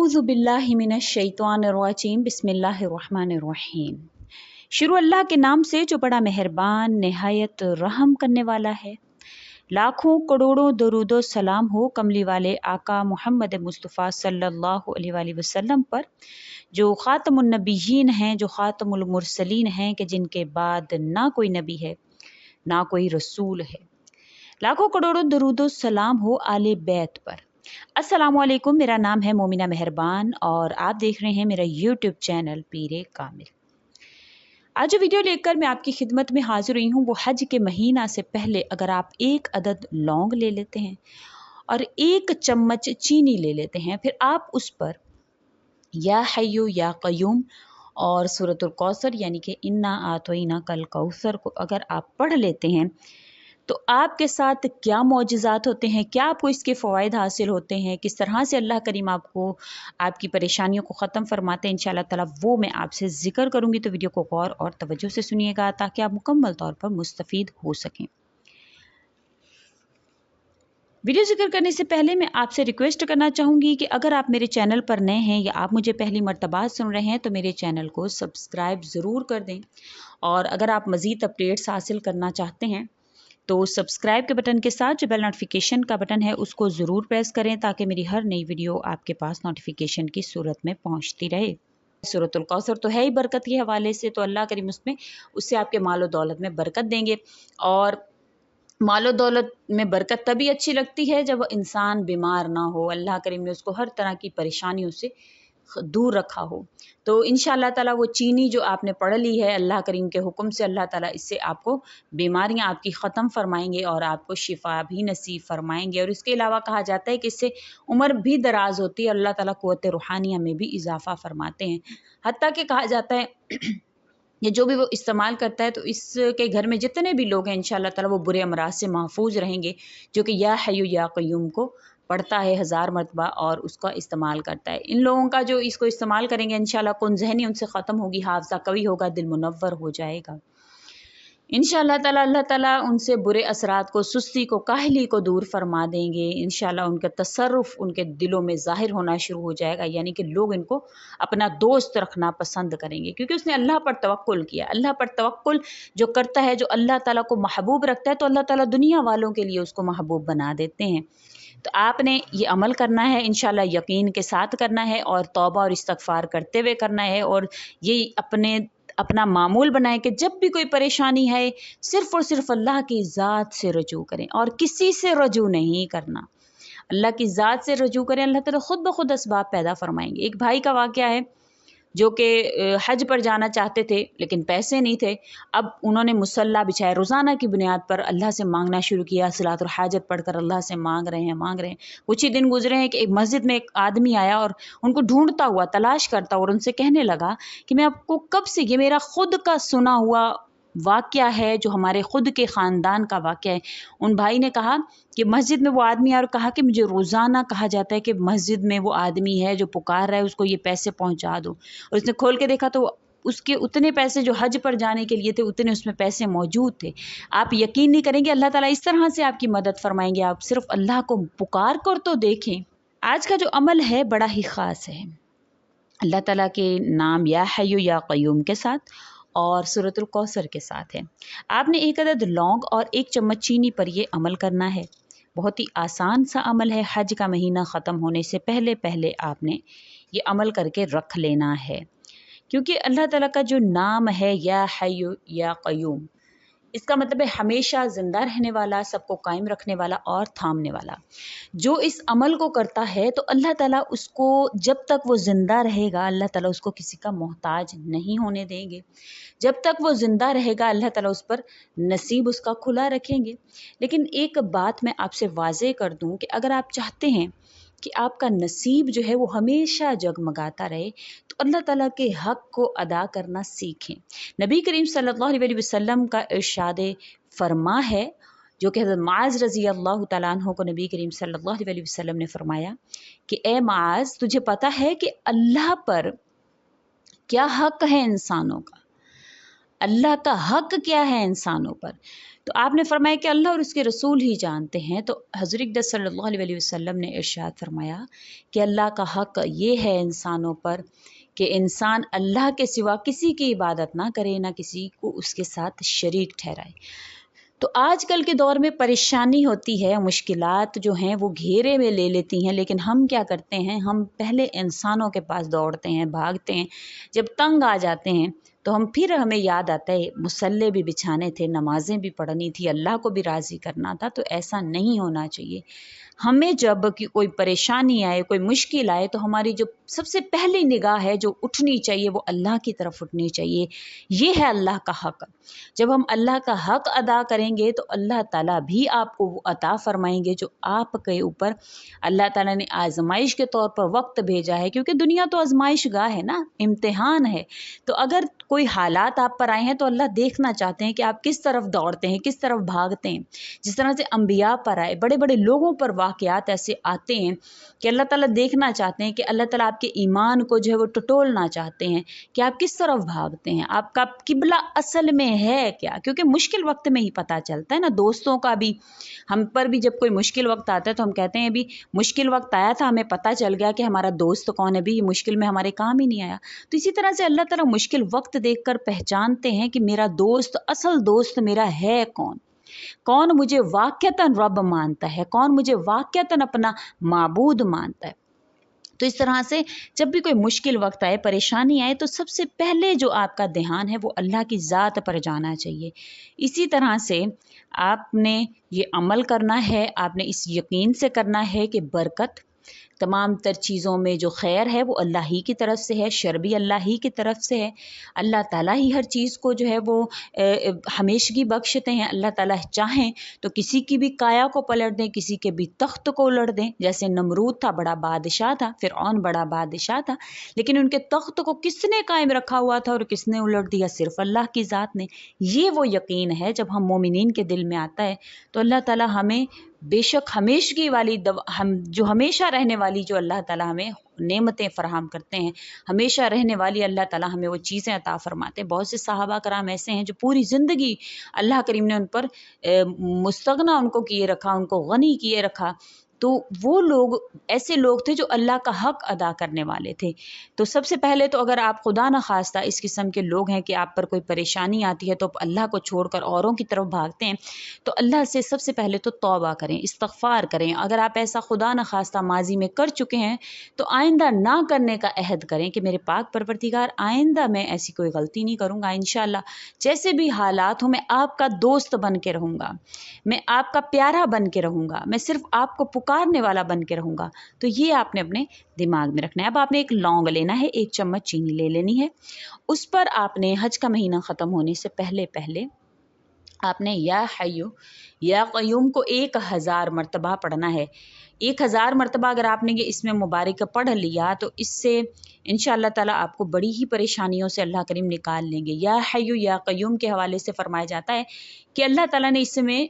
औज़ु बिल्लाहि मिनश शैतानिर्रजीम बिस्मिल्लाहिर्रहमानिर्रहीम। शुरू अल्लाह के नाम से जो बड़ा मेहरबान निहायत रहम करने वाला है। लाखों करोड़ों दरूदो सलाम हो कमली वाले आका मोहम्मद मुस्तफ़ा सल्लल्लाहु अलैहि वसल्लम पर, जो ख़ातमुन नबिय्यीन हैं, जो ख़ातमुल मुरसलीन हैं, कि जिनके बाद ना कोई नबी है ना कोई रसूल है। लाखों करोड़ों दरूदो सलाम हो आले बैत पर। अस्सलामुअलैकुम, मेरा नाम है मोमिना मेहरबान और आप देख रहे हैं मेरा यूट्यूब चैनल पीरे कामिल। आज जो वीडियो लेकर मैं आपकी खिदमत में हाजिर हुई हूँ वो हज के महीना से पहले अगर आप एक अदद लौंग ले लेते हैं और एक चम्मच चीनी ले लेते हैं, फिर आप उस पर या हय्यु या क़य्यूम और सूरतुल कौसर यानी कि इन्ना आतोइना कल कौसर को अगर आप पढ़ लेते हैं तो आपके साथ क्या मौजिज़ात होते हैं, क्या आपको इसके फ़वाइद हासिल होते हैं, किस तरह से अल्लाह करीम आपको आपकी परेशानियों को ख़त्म फरमाते हैं इंशाअल्लाह ताला, वो मैं आपसे ज़िक्र करूँगी। तो वीडियो को गौर और तवज्जो से सुनिएगा ताकि आप मुकम्मल तौर पर मुस्तफ़ीद हो सकें। वीडियो ज़िक्र करने से पहले मैं आपसे रिक्वेस्ट करना चाहूँगी कि अगर आप मेरे चैनल पर नए हैं या आप मुझे पहली मर्तबा सुन रहे हैं तो मेरे चैनल को सब्सक्राइब ज़रूर कर दें, और अगर आप मज़ीद अपडेट्स हासिल करना चाहते हैं तो सब्सक्राइब के बटन के साथ जो बेल नोटिफिकेशन का बटन है उसको ज़रूर प्रेस करें ताकि मेरी हर नई वीडियो आपके पास नोटिफिकेशन की सूरत में पहुंचती रहे। सूरतुल कौसर तो है ही बरकत के हवाले से, तो अल्लाह करीम उससे आपके मालो दौलत में बरकत देंगे। और मालो दौलत में बरकत तभी अच्छी लगती है जब इंसान बीमार ना हो, अल्लाह करीम ने उसको हर तरह की परेशानियों से दूर रखा हो। तो इंशाअल्लाह ताला वो चीनी जो आपने पढ़ ली है, अल्लाह करीम के हुक्म से अल्लाह ताला इससे आपको बीमारियां आपकी ख़त्म फरमाएंगे और आपको शिफा भी नसीब फरमाएंगे। और इसके अलावा कहा जाता है कि इससे उम्र भी दराज होती है, अल्लाह ताला क़ुव्वत रूहानिया में भी इजाफ़ा फरमाते हैं। हत्ता कि कहा जाता है ये जो भी वो इस्तेमाल करता है तो इसके घर में जितने भी लोग हैं इंशाअल्लाह ताला वो बुरे अमराज से महफूज रहेंगे, जो कि या हय्यु या क़य्यूम को पढ़ता है 1000 मरतबा और उसका इस्तेमाल करता है। इन लोगों का जो इसको इस्तेमाल करेंगे इंशाअल्लाह कुन ज़हनी उनसे ख़त्म होगी, हाफ़ज़ा कवी होगा, दिल मुनव्वर हो जाएगा इंशाअल्लाह ताला। अल्लाह ताला उनसे बुरे असरात को, सुस्ती को, काहली को दूर फरमा देंगे इंशाअल्लाह। उनका तसर्रुफ़ उनके दिलों में ज़ाहिर होना शुरू हो जाएगा, यानी कि लोग इनको अपना दोस्त रखना पसंद करेंगे क्योंकि उसने अल्लाह पर तवक्कुल किया। अल्लाह पर तवक्कुल जो करता है, जो अल्लाह ताला को महबूब रखता है, तो अल्लाह ताला दुनिया वालों के लिए उसको महबूब बना देते हैं। तो आपने ये अमल करना है इंशाअल्लाह, यकीन के साथ करना है और तौबा और इस्तग़फ़ार करते हुए करना है। और ये अपना मामूल बनाएं कि जब भी कोई परेशानी है सिर्फ़ और सिर्फ अल्लाह की ज़ात से रजू करें और किसी से रजू नहीं करना। अल्लाह की ज़ात से रजू करें, अल्लाह ताला खुद ब खुद असबाब पैदा फरमाएंगे। एक भाई का वाक़या है जो कि हज पर जाना चाहते थे लेकिन पैसे नहीं थे। अब उन्होंने मुसल्ला बिछाया, रोज़ाना की बुनियाद पर अल्लाह से मांगना शुरू किया, सलातुल हाजत पढ़कर अल्लाह से मांग रहे हैं। कुछ ही दिन गुजरे हैं कि एक मस्जिद में एक आदमी आया और उनको ढूंढता हुआ, तलाश करता और उनसे कहने लगा कि मैं आपको कब से, ये मेरा खुद का सुना हुआ वाक़या है, जो हमारे खुद के ख़ानदान का वाक़या है। उन भाई ने कहा कि मस्जिद में वो आदमी आया और कहा कि मुझे रोज़ाना कहा जाता है कि मस्जिद में वो आदमी है जो पुकार रहा है, उसको ये पैसे पहुंचा दो। और उसने खोल के देखा तो उसके उतने पैसे जो हज पर जाने के लिए थे उतने उसमें पैसे मौजूद थे। आप यकीन नहीं करेंगे, अल्लाह ताला इस तरह से आपकी मदद फरमाएंगे। आप सिर्फ अल्लाह को पुकार कर तो देखें। आज का जो अमल है बड़ा ही ख़ास है, अल्लाह ताला के नाम या हय्यु या क़य्यूम के साथ और सूरतुल कौसर के साथ है। आपने एक अदद लौंग और एक चम्मच चीनी पर ये अमल करना है। बहुत ही आसान सा अमल है। हज का महीना ख़त्म होने से पहले पहले आपने ये अमल करके रख लेना है, क्योंकि अल्लाह ताला का जो नाम है या हय्यु या क़य्यूम, इसका मतलब है हमेशा ज़िंदा रहने वाला, सबको कायम रखने वाला और थामने वाला। जो इस अमल को करता है तो अल्लाह ताला उसको, जब तक वो ज़िंदा रहेगा अल्लाह ताला उसको किसी का मोहताज नहीं होने देंगे। जब तक वो ज़िंदा रहेगा अल्लाह ताला उस पर नसीब उसका खुला रखेंगे। लेकिन एक बात मैं आपसे वाज़ेह कर दूं कि अगर आप चाहते हैं कि आपका नसीब जो है वो हमेशा जगमगाता रहे तो अल्लाह ताला के हक़ को अदा करना सीखें। नबी करीम सल्लल्लाहु अलैहि वसल्लम का इरशाद फरमा है, जो कि हज़रत मुआज़ रज़ी अल्लाह तआला अन्हु को नबी करीम सल्लल्लाहु अलैहि वसल्लम ने फरमाया कि ए मुआज़, तुझे पता है कि अल्लाह पर क्या हक़ है इंसानों का? अल्लाह का हक़ क्या है इंसानों पर? तो आपने फरमाया कि अल्लाह और उसके रसूल ही जानते हैं। तो हज़रत सल्लल्लाहु अलैहि वसल्लम ने इरशाद फरमाया कि अल्लाह का हक़ ये है इंसानों पर कि इंसान अल्लाह के सिवा किसी की इबादत ना करे, ना किसी को उसके साथ शरीक ठहराए। तो आजकल के दौर में परेशानी होती है, मुश्किलात जो हैं वो घेरे में ले लेती हैं, लेकिन हम क्या करते हैं, हम पहले इंसानों के पास दौड़ते हैं, भागते हैं। जब तंग आ जाते हैं तो फिर हमें याद आता है मुसल्ले भी बिछाने थे, नमाज़ें भी पढ़नी थी, अल्लाह को भी राज़ी करना था। तो ऐसा नहीं होना चाहिए। हमें जब कि कोई परेशानी आए, कोई मुश्किल आए, तो हमारी जो सबसे पहली निगाह है जो उठनी चाहिए वो अल्लाह की तरफ उठनी चाहिए। ये है अल्लाह का हक़। जब हम अल्लाह का हक़ अदा करेंगे तो अल्लाह ताला भी आपको वो अता फ़रमाएंगे जो आपके ऊपर अल्लाह ताला ने आज़माइश के तौर पर वक्त भेजा है, क्योंकि दुनिया तो आज़माइश गाह है ना, इम्तिहान है। तो अगर कोई हालात आप पर आए हैं तो अल्लाह देखना चाहते हैं कि आप किस तरफ दौड़ते हैं, किस तरफ भागते हैं। जिस तरह से अम्बिया पर आए, बड़े बड़े लोगों पर वाक़यात ऐसे आते हैं कि अल्लाह ताला देखना चाहते हैं कि अल्लाह ताला आपके ईमान को जो है वो टटोलना चाहते हैं कि आप किस तरफ भागते हैं, आपका किबला असल में है क्या। क्योंकि मुश्किल वक्त में ही पता चलता है ना। दोस्तों का भी हम पर भी जब कोई मुश्किल वक्त आता है तो हम कहते हैं भी मुश्किल वक्त आया था, हमें पता चल गया कि हमारा दोस्त कौन है, भी ये मुश्किल में हमारे काम ही नहीं आया। तो इसी तरह से अल्लाह ताला मुश्किल वक्त देखकर पहचानते हैं कि मेरा दोस्त, असल दोस्त मेरा है कौन, कौन मुझे वाक़यतन रब मानता है, कौन मुझे वाक़यतन अपना माबूद मानता है। तो इस तरह से जब भी कोई मुश्किल वक्त आए, परेशानी आए, तो सबसे पहले जो आपका ध्यान है वो अल्लाह की ज़ात पर जाना चाहिए। इसी तरह से आपने ये अमल करना है, आपने इस यकीन से करना है कि बरकत तमाम तर चीज़ों में जो खैर है वो अल्लाह ही की तरफ से है, शर भी अल्लाह ही की तरफ से है। अल्लाह ताला ही हर चीज़ को जो है वो हमेशगी बख्शते हैं। अल्लाह ताला चाहें तो किसी की भी काया को पलट दें, किसी के भी तख्त को उलट दें। जैसे नमरूद था, बड़ा बादशाह था, फ़िरऔन बड़ा बादशाह था, लेकिन उनके तख्त को किसने कायम रखा हुआ था और किसने उलट दिया? सिर्फ़ अल्लाह की ज़ात ने। ये वो यकीन है जब हम मोमिनीन के दिल में आता है तो अल्लाह ताला हमें बेशक हमेशगी वाली हम जो हमेशा रहने वाली जो अल्लाह ताला हमें नेमतें फराहम करते हैं, हमेशा रहने वाली अल्लाह ताला हमें वो चीज़ें अता फरमाते हैं। बहुत से सहाबा कराम ऐसे हैं जो पूरी ज़िंदगी अल्लाह करीम ने उन पर मुस्तगना उनको किए रखा, उनको गनी किए रखा। तो वो लोग ऐसे लोग थे जो अल्लाह का हक़ अदा करने वाले थे। तो सबसे पहले तो अगर आप खुदा न खास्ता इस किस्म के लोग हैं कि आप पर कोई परेशानी आती है तो आप अल्लाह को छोड़कर औरों की तरफ भागते हैं, तो अल्लाह से सबसे पहले तो तौबा करें, इस्तग़फ़ार करें। अगर आप ऐसा खुदा न खास्ता माज़ी में कर चुके हैं तो आइंदा ना करने का अहद करें कि मेरे पाक परवरदिगार आइंदा मैं ऐसी कोई गलती नहीं करूँगा। इंशाअल्लाह जैसे भी हालात हो मैं आपका दोस्त बन के रहूँगा, मैं आपका प्यारा बन के रहूँगा, मैं सिर्फ आपको पुकारने वाला बन के रहूँगा। तो ये आपने अपने दिमाग में रखना है। अब आपने एक लौंग लेना है, 1 चम्मच चीनी ले लेनी है। उस पर आपने हज का महीना ख़त्म होने से पहले पहले आपने या हय्यु या क़य्यूम को 1000 मरतबा पढ़ना है। 1000 मरतबा अगर आपने ये इसमें मुबारक पढ़ लिया तो इससे इंशाअल्लाह ताला आपको बड़ी ही परेशानियों से अल्लाह करीम निकाल लेंगे। या हय्यु या क़य्यूम के हवाले से फरमाया जाता है कि अल्लाह ताला ने इसमें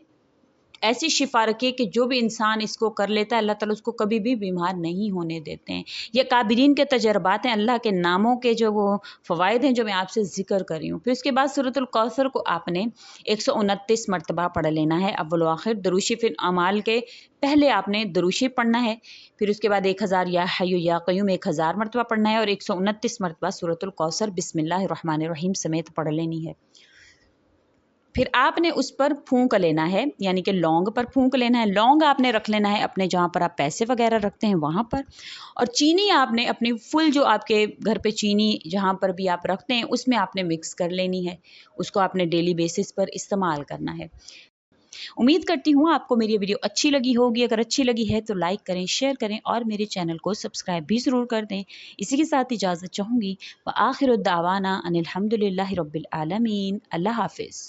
ऐसी शिफा रखी है कि जो भी इंसान इसको कर लेता है अल्लाह ताला उसको कभी भी बीमार नहीं होने देते हैं। ये काबिरीन के तजर्बात हैं, अल्लाह के नामों के जो वो फ़वाइद हैं जो मैं आपसे ज़िक्र कर रही हूँ। फिर उसके बाद सूरतुल कौसर को आपने 129 मरतबा पढ़ लेना है। अव्वल व आखिर दरूशी फिर अमाल के पहले आपने दरूशी पढ़ना है। फिर उसके बाद 1000 या हय्यु या क़य्यूम 1000 मरतबा पढ़ना है और 129 मरतबा सूरतुल कौसर बिस्मिल्लाहिर्रहमानिर्रहीम समेत पढ़ लेनी है। फिर आपने उस पर फूंक लेना है, यानी कि लौंग पर फूंक लेना है। लौंग आपने रख लेना है अपने जहाँ पर आप पैसे वगैरह रखते हैं वहाँ पर, और चीनी आपने अपनी फुल जो आपके घर पे चीनी जहाँ पर भी आप रखते हैं उसमें आपने मिक्स कर लेनी है। उसको आपने डेली बेसिस पर इस्तेमाल करना है। उम्मीद करती हूँ आपको मेरी ये वीडियो अच्छी लगी होगी। अगर अच्छी लगी है तो लाइक करें, शेयर करें और मेरे चैनल को सब्सक्राइब भी ज़रूर कर दें। इसी के साथ इजाज़त चाहूँगी। व आखिर दावाना अनिल हम्दुलिल्लाहि रब्बिल आलमीन। अल्लाह हाफ़िज़।